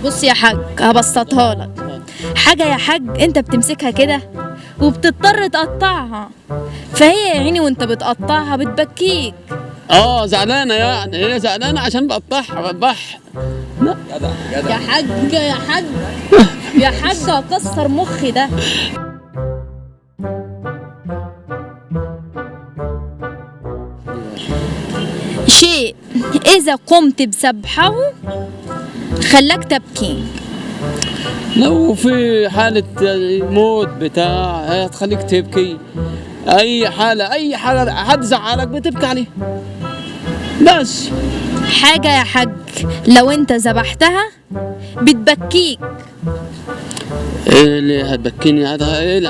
بص يا حاج، هبسطها لك. حاجة يا حاج انت بتمسكها كده وبتضطر تقطعها، فهي يا عيني وانت بتقطعها بتبكيك. زعلانه، يعني هي زعلانه عشان بقطعها بذبحها. لا يا حاج يا حاج يا حاج هكسر مخي ده. شيء إذا قمت بسبحه خلاك تبكي. لو في حالة موت بتاع هتخليك تبكي. أي حاجة حد زعلك بتبكي عليه بس. حاجة يا حاج لو انت ذبحتها بتبكيك. ايه اللي هتبكيني؟ ايه اللي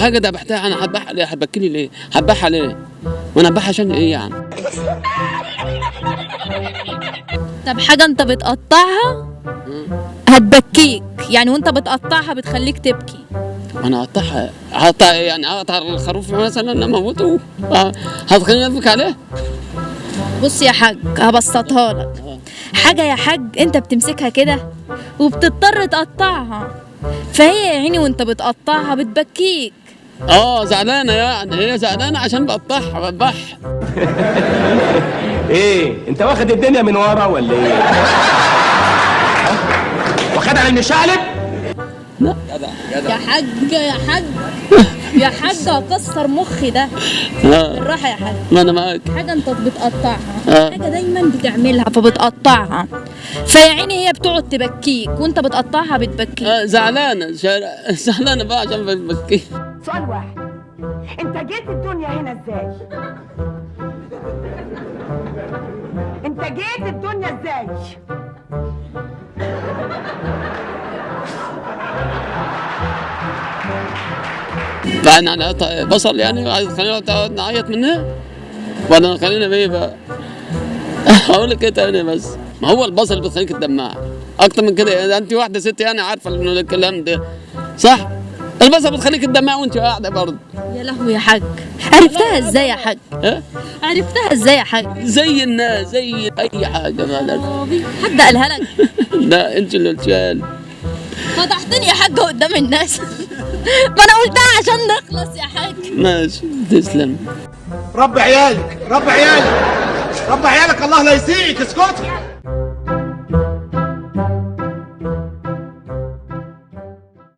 حاجة ذبحتها انا هذبحها ليه؟ هتبكيني ليه؟ هذبحها ليه؟ وانا هذبحها عشان ايه يعني؟ طب حاجة انت بتقطعها هتبكيك، يعني وانت بتقطعها بتخليك تبكي. انا هقطع يعني اقطع الخروف مثلا اموته هتخليني ابكي عليه؟ بص يا حاج، هبسطها لك. حاجة يا حاج انت بتمسكها كده وبتضطر تقطعها، فهي يا عيني وانت بتقطعها بتبكيك. زعلانه، يعني هي زعلانه عشان بقطعها بذبحها. ايه انت واخد الدنيا من ورا ولا ايه؟ واخدها من شقلب؟ لا يا حاج يا حاج يا حاج هكسر مخي ده. بالراحة يا حاج. ما انا معاك. حاجة انت بتقطعها، حاجة دايما بتعملها فبتقطعها، فيا عيني هي بتقعد تبكيك وانت بتقطعها بتبكيك. زعلانه بقى عشان بتبكي. سؤال واحد، انت جيت الدنيا هنا ازاي؟ انت جيت الدنيا ازاي؟ بعدين على بصل يعني خلينا نعيط منها ولا خلينا بيه بقى؟ هقول لك ايه تاني؟ بس ما هو البصل بتخليك تدمع اكتر من كده. يعني انت واحده ست يعني عارفه انه الكلام ده صح؟ البصل بتخليك تدمع وانت قاعده برضه. يا لهوي يا حاج، عرفتها ازاي يا حاج؟ عرفتها ازاي يا حاج؟ زي الناس، زي اي حاجه مالك. حد قالها لك؟ لا انت اللي قلتيها لي. فضحتني يا حاج قدام الناس. ما انا قلتها عشان نخلص يا حاج. ماشي تسلم. رب عيالك رب عيالك رب عيالك، الله لا يسيئك، اسكتي.